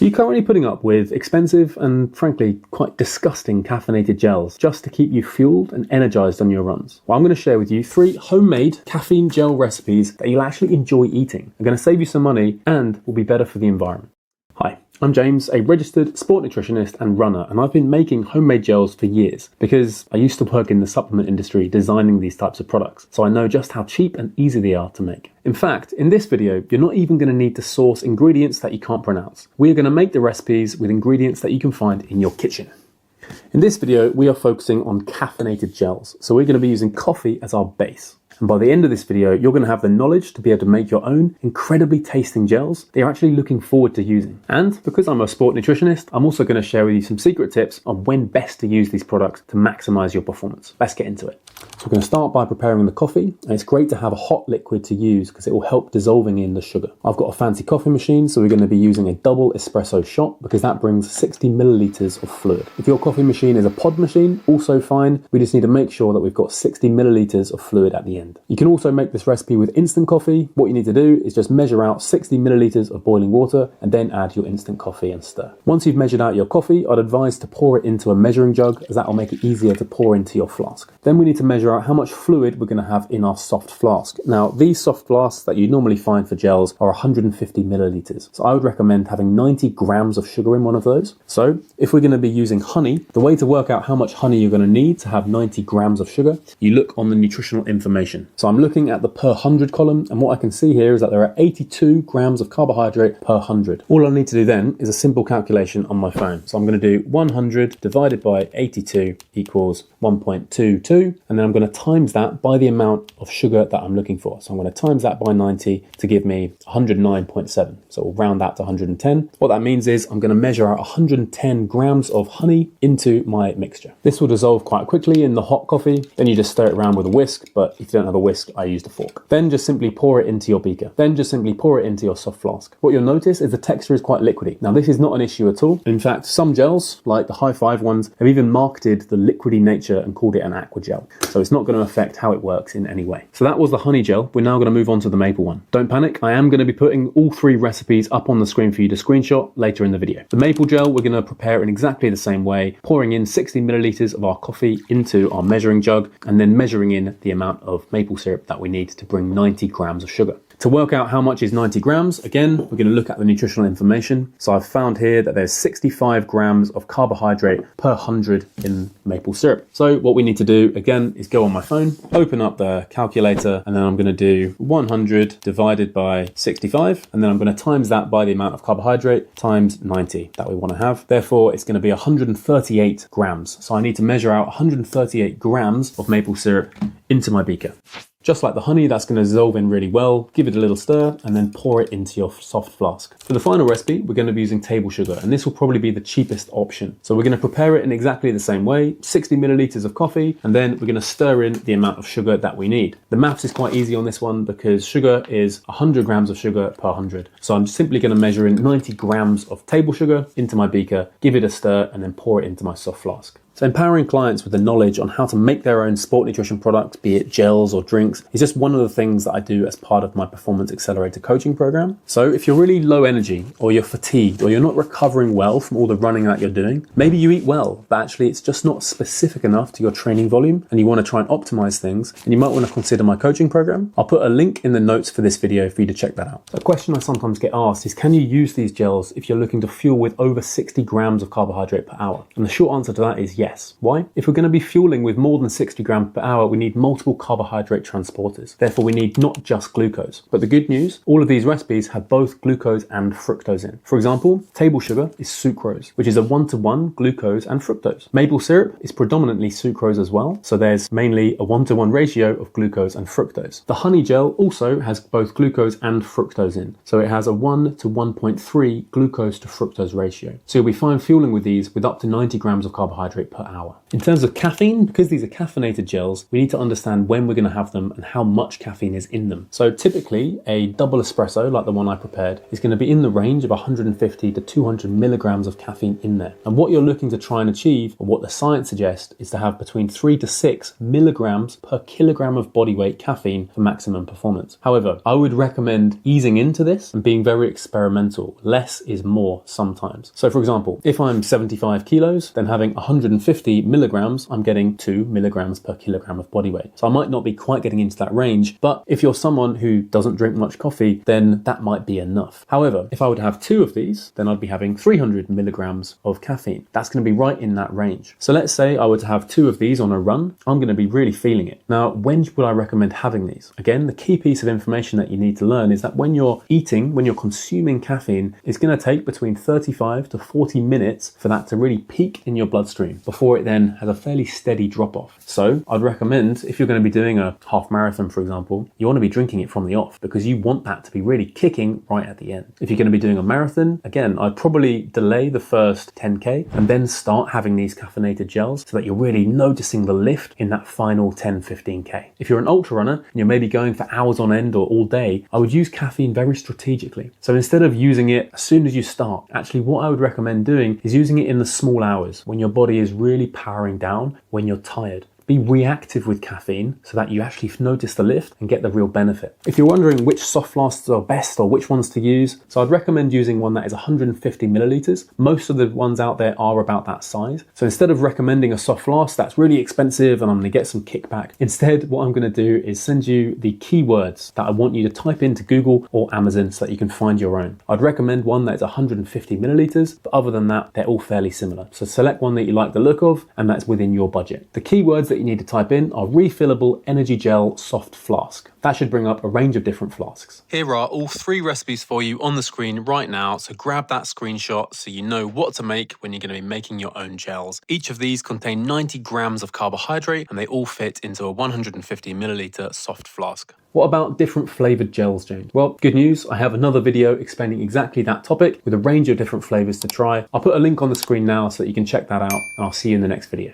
Are you currently putting up with expensive and frankly quite disgusting caffeinated gels just to keep you fueled and energized on your runs? Well, I'm going to share with you 3 homemade caffeine gel recipes that you'll actually enjoy eating. They're going to save you some money and will be better for the environment. Hi, I'm James, a registered sport nutritionist and runner, and I've been making homemade gels for years because I used to work in the supplement industry designing these types of products, so I know just how cheap and easy they are to make. In fact, in this video, you're not even going to need to source ingredients that you can't pronounce. We're going to make the recipes with ingredients that you can find in your kitchen. In this video, we are focusing on caffeinated gels, so we're going to be using coffee as our base. And by the end of this video, you're going to have the knowledge to be able to make your own incredibly tasting gels that you're actually looking forward to using. And because I'm a sport nutritionist, I'm also going to share with you some secret tips on when best to use these products to maximize your performance. Let's get into it. So we're going to start by preparing the coffee, and it's great to have a hot liquid to use because it will help dissolving in the sugar. I've got a fancy coffee machine, so we're going to be using a double espresso shot because that brings 60 milliliters of fluid. If your coffee machine is a pod machine, also fine. We just need to make sure that we've got 60 milliliters of fluid at the end. You can also make this recipe with instant coffee. What you need to do is just measure out 60 milliliters of boiling water and then add your instant coffee and stir. Once you've measured out your coffee, I'd advise to pour it into a measuring jug as that will make it easier to pour into your flask. Then we need to measure out how much fluid we're going to have in our soft flask. Now, these soft flasks that you normally find for gels are 150 milliliters. So I would recommend having 90 grams of sugar in one of those. So if we're going to be using honey, the way to work out how much honey you're going to need to have 90 grams of sugar, you look on the nutritional information. So I'm looking at the per 100 column, and what I can see here is that there are 82 grams of carbohydrate per 100. All I need to do then is a simple calculation on my phone. So I'm going to do 100 divided by 82 equals 1.22, and then I'm going to times that by the amount of sugar that I'm looking for. So I'm going to times that by 90 to give me 109.7. So we'll round that to 110. What that means is I'm going to measure out 110 grams of honey into my mixture. This will dissolve quite quickly in the hot coffee. Then you just stir it around with a whisk, but if you don't have a whisk, I used a fork. Then just simply pour it into your beaker. Then just simply pour it into your soft flask. What you'll notice is the texture is quite liquidy. Now, this is not an issue at all. In fact, some gels, like the High Five ones, have even marketed the liquidy nature and called it an aqua gel. So it's not going to affect how it works in any way. So that was the honey gel. We're now going to move on to the maple one. Don't panic. I am going to be putting all 3 recipes up on the screen for you to screenshot later in the video. The maple gel, we're going to prepare in exactly the same way, pouring in 60 milliliters of our coffee into our measuring jug and then measuring in the amount of maple syrup that we need to bring 90 grams of sugar. To work out how much is 90 grams, again, we're going to look at the nutritional information. So I've found here that there's 65 grams of carbohydrate per 100 in maple syrup. So what we need to do, again, is go on my phone, open up the calculator, and then I'm going to do 100 divided by 65, and then I'm going to times that by the amount of carbohydrate times 90 that we want to have. Therefore, it's going to be 138 grams. So I need to measure out 138 grams of maple syrup into my beaker. Just like the honey, that's going to dissolve in really well. Give it a little stir and then pour it into your soft flask. For the final recipe, we're going to be using table sugar, and this will probably be the cheapest option. So we're going to prepare it in exactly the same way, 60 milliliters of coffee, and then we're going to stir in the amount of sugar that we need. The maths is quite easy on this one because sugar is 100 grams of sugar per 100. So I'm simply going to measure in 90 grams of table sugar into my beaker, give it a stir, and then pour it into my soft flask. So empowering clients with the knowledge on how to make their own sport nutrition products, be it gels or drinks, is just one of the things that I do as part of my Performance Accelerator coaching program. So if you're really low energy, or you're fatigued, or you're not recovering well from all the running that you're doing, maybe you eat well, but actually it's just not specific enough to your training volume, and you want to try and optimize things, and you might want to consider my coaching program. I'll put a link in the notes for this video for you to check that out. A question I sometimes get asked is, can you use these gels if you're looking to fuel with over 60 grams of carbohydrate per hour? And the short answer to that is yes. Why? If we're going to be fueling with more than 60 grams per hour, we need multiple carbohydrate transporters. Therefore, we need not just glucose. But the good news, all of these recipes have both glucose and fructose in. For example, table sugar is sucrose, which is a 1-to-1 glucose and fructose. Maple syrup is predominantly sucrose as well, so there's mainly a 1-to-1 ratio of glucose and fructose. The honey gel also has both glucose and fructose in, so it has a 1 to 1.3 glucose to fructose ratio. So you'll be fine fueling with these with up to 90 grams of carbohydrate per per hour. In terms of caffeine, because these are caffeinated gels, we need to understand when we're going to have them and how much caffeine is in them. So typically a double espresso, like the one I prepared, is going to be in the range of 150 to 200 milligrams of caffeine in there. And what you're looking to try and achieve, or what the science suggests, is to have between 3 to 6 milligrams per kilogram of body weight caffeine for maximum performance. However, I would recommend easing into this and being very experimental. Less is more sometimes. So for example, if I'm 75 kilos, then having 150 milligrams, I'm getting 2 milligrams per kilogram of body weight. So I might not be quite getting into that range, but if you're someone who doesn't drink much coffee, then that might be enough. However, if I would have 2 of these, then I'd be having 300 milligrams of caffeine. That's going to be right in that range. So let's say I were to have 2 of these on a run, I'm going to be really feeling it. Now, when would I recommend having these? Again, the key piece of information that you need to learn is that when you're eating, when you're consuming caffeine, it's going to take between 35 to 40 minutes for that to really peak in your bloodstream before it then has a fairly steady drop off. So I'd recommend, if you're going to be doing a half marathon, for example, you want to be drinking it from the off because you want that to be really kicking right at the end. If you're going to be doing a marathon, again, I'd probably delay the first 10K and then start having these caffeinated gels so that you're really noticing the lift in that final 10, 15K. If you're an ultra runner and you're maybe going for hours on end or all day, I would use caffeine very strategically. So instead of using it as soon as you start, actually what I would recommend doing is using it in the small hours when your body is really powering down, when you're tired. Be reactive with caffeine so that you actually notice the lift and get the real benefit. If you're wondering which soft flasks are best or which ones to use, so I'd recommend using one that is 150 milliliters. Most of the ones out there are about that size. So instead of recommending a soft flask that's really expensive and I'm gonna get some kickback, instead what I'm gonna do is send you the keywords that I want you to type into Google or Amazon so that you can find your own. I'd recommend one that is 150 milliliters, but other than that, they're all fairly similar. So select one that you like the look of and that's within your budget. The keywords that you need to type in are refillable energy gel soft flask. That should bring up a range of different flasks. Here are all 3 recipes for you on the screen right now, so grab that screenshot so you know what to make when you're going to be making your own gels. Each of these contain 90 grams of carbohydrate and they all fit into a 150 milliliter soft flask. What about different flavored gels, James? Well, good news, I have another video explaining exactly that topic with a range of different flavors to try. I'll put a link on the screen now so that you can check that out and I'll see you in the next video.